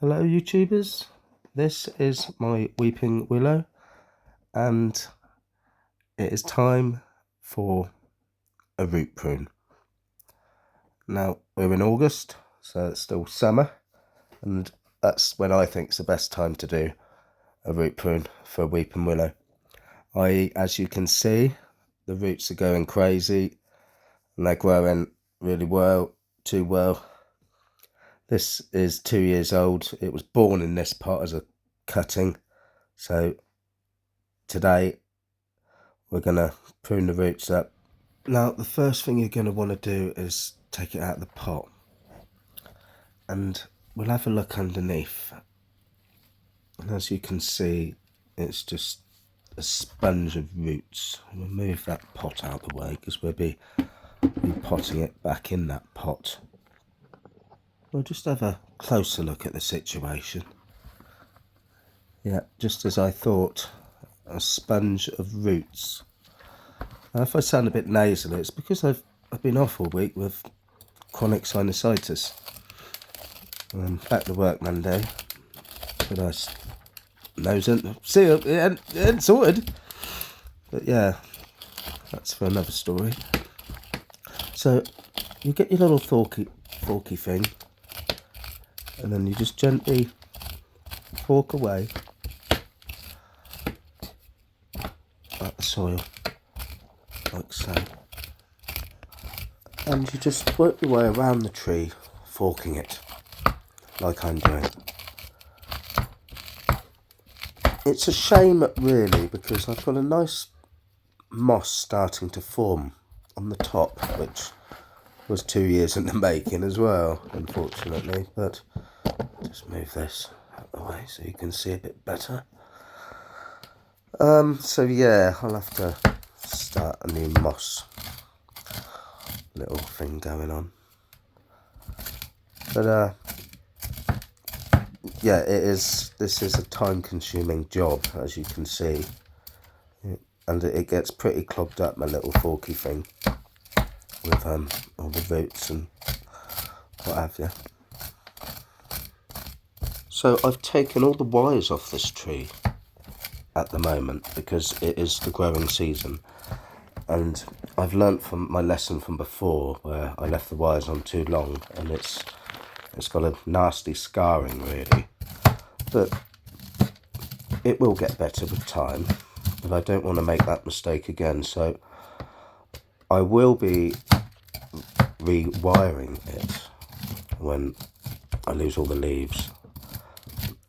Hello YouTubers, this is my weeping willow and it is time for a root prune. Now we're in August, so it's still summer, and that's when I think it's the best time to do a root prune for a weeping willow. As you can see, the roots are going crazy and they're growing really well, too well. This is 2 years old. It was born in this pot as a cutting. So today we're going to prune the roots up. Now the first thing you're going to want to do is take it out of the pot. And we'll have a look underneath. And as you can see, it's just a sponge of roots. We'll move that pot out of the way because we'll be potting it back in that pot. We'll just have a closer look at the situation. Yeah, just as I thought, a sponge of roots. Now, if I sound a bit nasal, it's because I've been off all week with chronic sinusitis. I'm back to work Monday, but I nose and see it ain't sorted. But yeah, that's for another story. So you get your little forky thing, and then you just gently fork away at the soil, like so. And you just work your way around the tree, forking it, like I'm doing. It's a shame really, because I've got a nice moss starting to form on the top, which was 2 years in the making as well, unfortunately. But just move this out of the way so you can see a bit better. So yeah, I'll have to start a new moss little thing going on. But yeah, this is a time-consuming job, as you can see, and it gets pretty clogged up, my little forky thing, with all the roots and what have you. So I've taken all the wires off this tree at the moment because it is the growing season, and I've learnt from my lesson from before where I left the wires on too long, and it's got a nasty scarring really. But it will get better with time, but I don't want to make that mistake again, so I will be rewiring it when I lose all the leaves,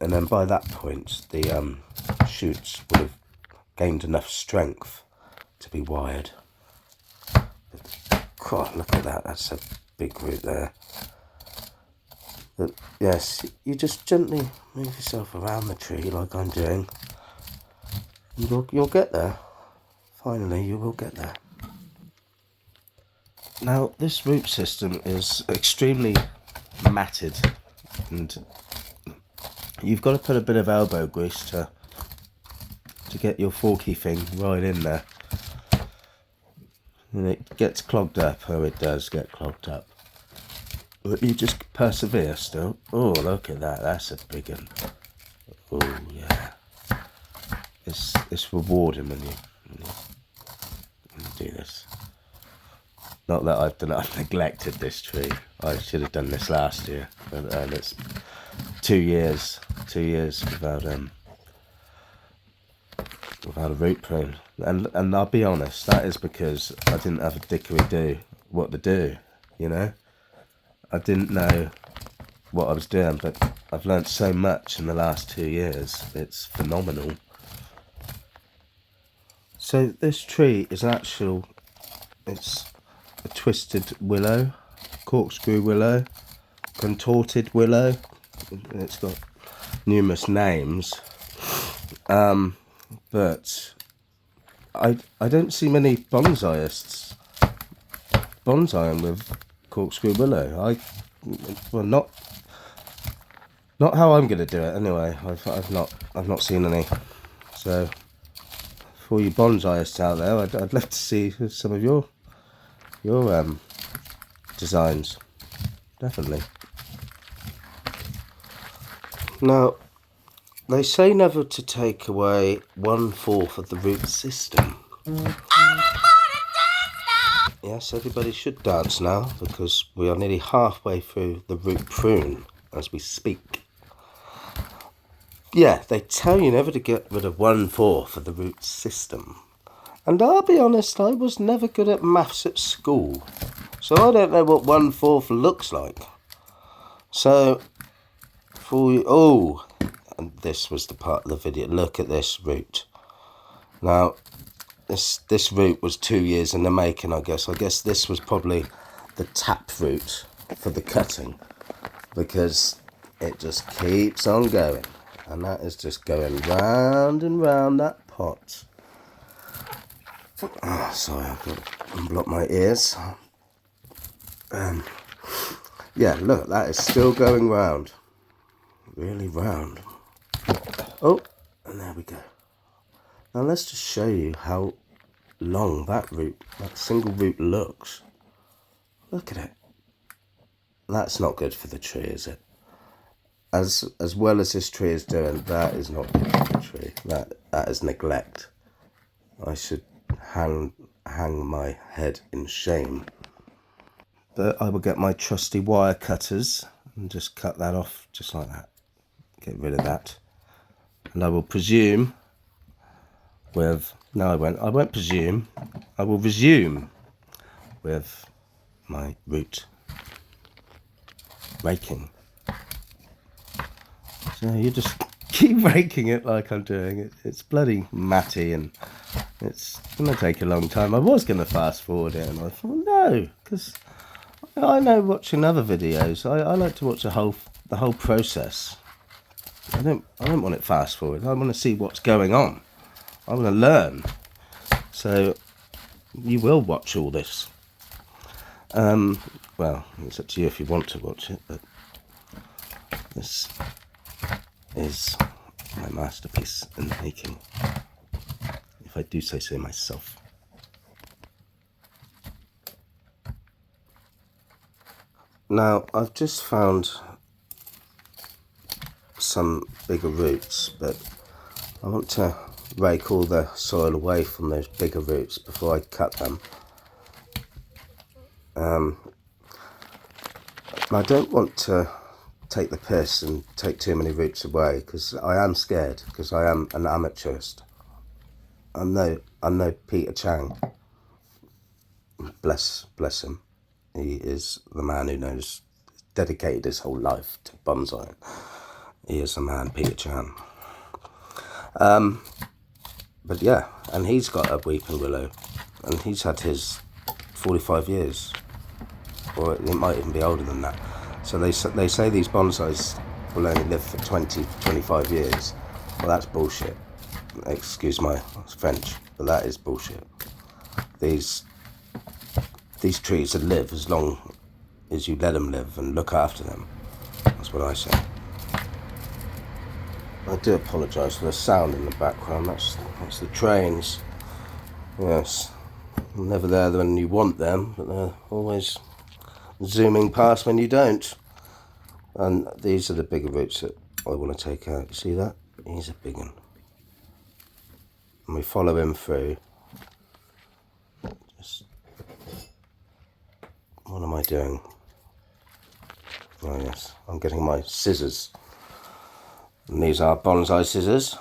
and then by that point the shoots would have gained enough strength to be wired. God, look at that, that's a big root there. But yes, you just gently move yourself around the tree like I'm doing. You'll get there. Finally, you will get there. Now, this root system is extremely matted, and you've got to put a bit of elbow grease to get your forky thing right in there. And it gets clogged up, oh it does get clogged up. But you just persevere still. Oh, look at that, that's a big one. Oh yeah. It's rewarding when you do this. Not that I've neglected this tree. I should have done this last year. But it's 2 years without a root prune. And I'll be honest, that is because I didn't have a dickery-do what to do, you know? I didn't know what I was doing, but I've learnt so much in the last 2 years. It's phenomenal. So this tree is it's a twisted willow, corkscrew willow, contorted willow. It's got numerous names, but I don't see many bonsaiists bonsaiing with corkscrew willow. Well, not how I'm going to do it anyway. I've not seen any. So for all you bonsaiists out there, I'd love to see some of your designs, definitely. Now, they say never to take away 1/4 of the root system. Yes, everybody should dance now because we are nearly halfway through the root prune as we speak. Yeah, they tell you never to get rid of 1/4 of the root system. And I'll be honest, I was never good at maths at school, so I don't know what 1/4 looks like. So, and this was the part of the video. Look at this root. Now, this root was 2 years in the making, I guess. I guess this was probably the tap root for the cutting, because it just keeps on going. And that is just going round and round that pot. Oh, sorry, I've got to unblock my ears. Yeah, look, that is still going round. Really round. Oh, and there we go. Now let's just show you how long that single root looks. Look at it. That's not good for the tree, is it? As well as this tree is doing, that is not good for the tree. That is neglect. I should hang my head in shame. But I will get my trusty wire cutters and just cut that off just like that. Get rid of that. And I will presume with... No, I won't presume. I will resume with my root raking. So you just keep raking it like I'm doing it. It's bloody matty and it's going to take a long time. I was going to fast forward it and I thought, no, because I know watching other videos, I like to watch the whole process. I don't want it fast forward. I want to see what's going on. I want to learn. So you will watch all this. Well, it's up to you if you want to watch it, but this is my masterpiece in the making, if I do say so myself. Now, I've just found some bigger roots, but I want to rake all the soil away from those bigger roots before I cut them. I don't want to take the piss and take too many roots away, because I am scared, because I am an amateurist. I'm no Peter Chang. Bless him. He is the man who knows, dedicated his whole life to bonsai. He is the man, Peter Chan. But yeah, and he's got a weeping willow, and he's had his 45 years, or it might even be older than that. So they say these bonsais will only live for 20-25 years. Well, that's bullshit. Excuse my French, but that is bullshit. These trees will live as long as you let them live and look after them. That's what I say. I do apologise for the sound in the background. That's the trains. Yes, never there when you want them, but they're always zooming past when you don't. And these are the bigger roots that I want to take out. You see that? He's a big one. And we follow him through. What am I doing? Oh yes, I'm getting my scissors. And these are bonsai scissors.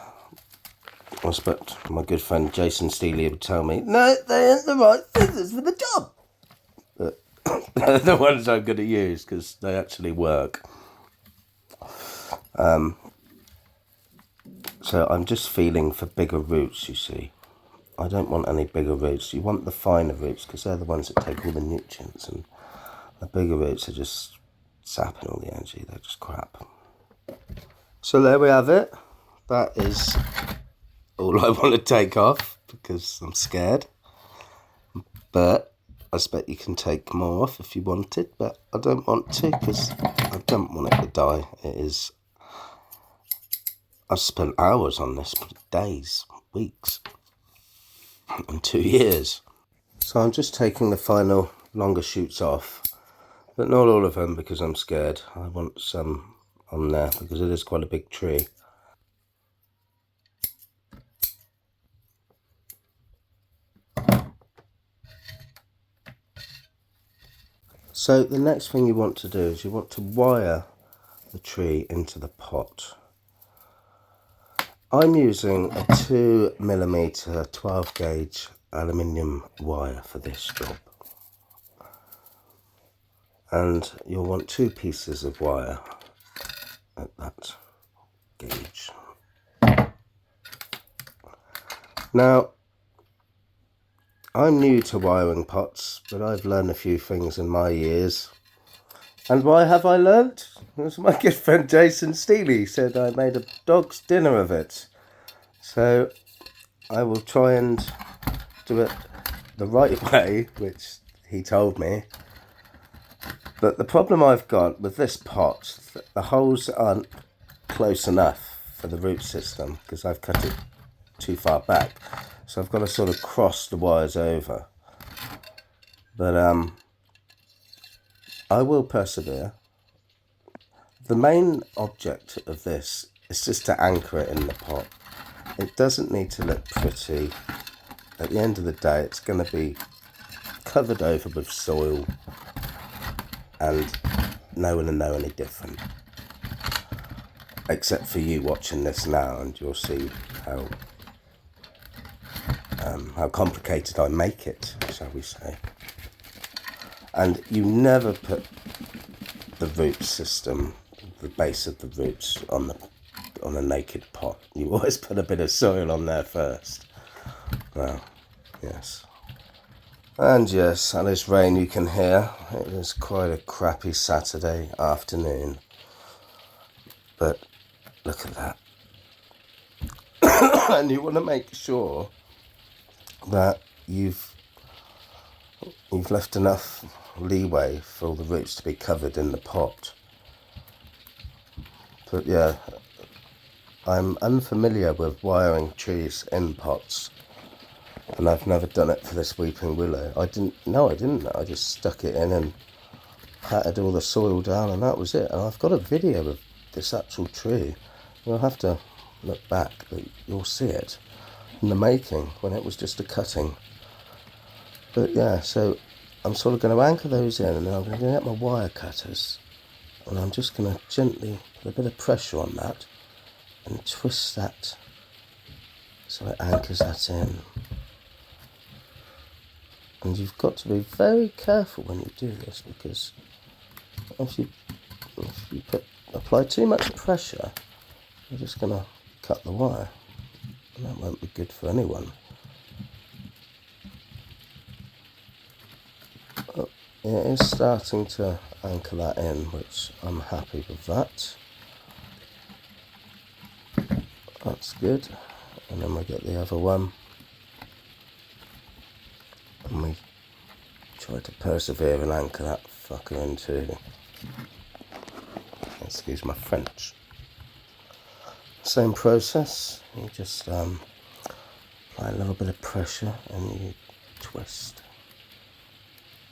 I expect my good friend Jason Steely would tell me, no, they ain't the right scissors for the job. But they're the ones I'm going to use because they actually work. So I'm just feeling for bigger roots, you see. I don't want any bigger roots. You want the finer roots because they're the ones that take all the nutrients, and the bigger roots are just sapping all the energy. They're just crap. So there we have it. That is all I want to take off because I'm scared. But I expect you can take more off if you wanted, but I don't want to because I don't want it to die. I've spent hours on this, days, weeks, and 2 years. So I'm just taking the final longer shoots off, but not all of them because I'm scared. I want some on there because it is quite a big tree. So the next thing you want to do is you want to wire the tree into the pot. I'm using a 2mm 12 gauge aluminium wire for this job. And you'll want 2 pieces of wire at that gauge. Now, I'm new to wiring pots, but I've learned a few things in my years. And why have I learnt? It was my good friend Jason Steely said I made a dog's dinner of it. So I will try and do it the right way, which he told me. But the problem I've got with this pot, the holes aren't close enough for the root system because I've cut it too far back. So I've got to sort of cross the wires over. But I will persevere. The main object of this is just to anchor it in the pot. It doesn't need to look pretty. At the end of the day, it's going to be covered over with soil and no one will know any different. Except for you watching this now, and you'll see how complicated I make it, shall we say. And you never put the root system, the base of the roots on a naked pot. You always put a bit of soil on there first. Well, yes. And yes, at this rain you can hear, it is quite a crappy Saturday afternoon. But look at that. And you want to make sure that you've left enough leeway for all the roots to be covered in the pot. But yeah, I'm unfamiliar with wiring trees in pots, and I've never done it for this weeping willow. I didn't. I just stuck it in and patted all the soil down, and that was it. And I've got a video of this actual tree. You'll have to look back, but you'll see it in the making when it was just a cutting. But yeah, so I'm sort of going to anchor those in, and then I'm going to get my wire cutters, and I'm just going to gently put a bit of pressure on that and twist that so it anchors that in. And you've got to be very careful when you do this, because if you apply too much pressure, you're just going to cut the wire, and that won't be good for anyone. It is starting to anchor that in, which I'm happy with that. That's good. And then we get the other one, and we try to persevere and anchor that fucker into, excuse my French. Same process, you just apply a little bit of pressure and you twist.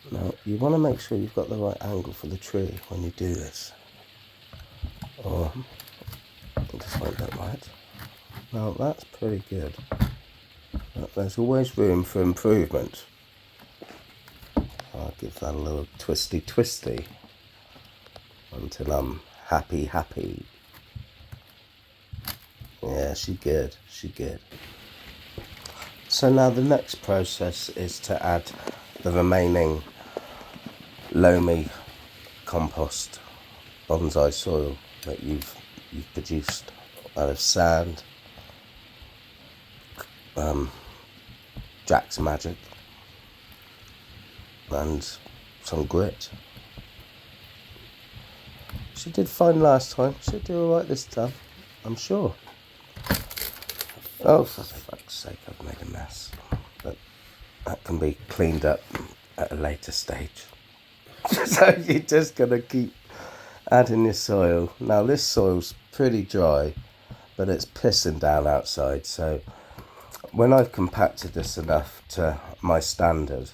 Now you want to make sure you've got the right angle for the tree when you do this, or it just won't look right. Now that's pretty good, but there's always room for improvement. I'll give that a little twisty until I'm happy. Yeah, she good. So now the next process is to add the remaining loamy compost bonsai soil that you've produced out of sand, Jack's Magic, and some grit. She did fine last time. She'll do alright this time, I'm sure. Oh, for fuck's sake, I've made a mess. But that can be cleaned up at a later stage. So you're just going to keep adding your soil. Now this soil's pretty dry, but it's pissing down outside. So when I've compacted this enough to my standard,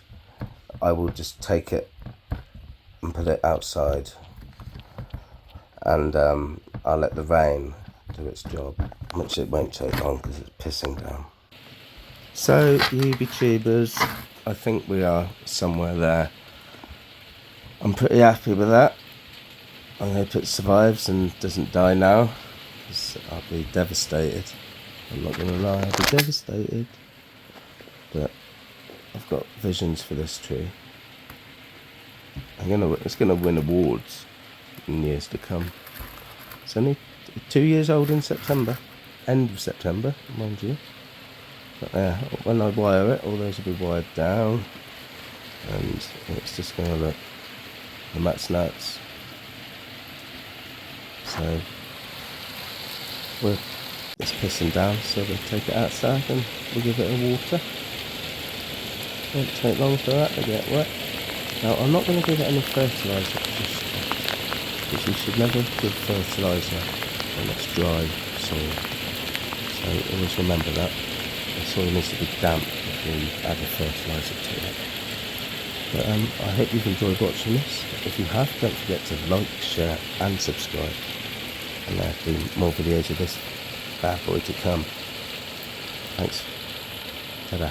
I will just take it and put it outside and I'll let the rain do its job, which it won't take long because it's pissing down. So, UB-tubers, I think we are somewhere there. I'm pretty happy with that. I hope it survives and doesn't die now, because I'll be devastated. I'm not going to lie, I'll be devastated. But I've got visions for this tree. It's going to win awards in years to come. It's only 2 years old in September. End of September, mind you. But when I wire it, all those will be wired down. And it's just going to look the mat's nuts. So it's pissing down, so we'll take it outside and we'll give it a water. Won't take long for that to get wet. Now I'm not going to give it any fertiliser because you should never give fertiliser when it's dry soil. So always remember that. The soil needs to be damp before you add a fertiliser to it. But I hope you've enjoyed watching this. If you have, don't forget to like, share and subscribe. And there'll be more videos of this bad boy to come. Thanks. Ta-da.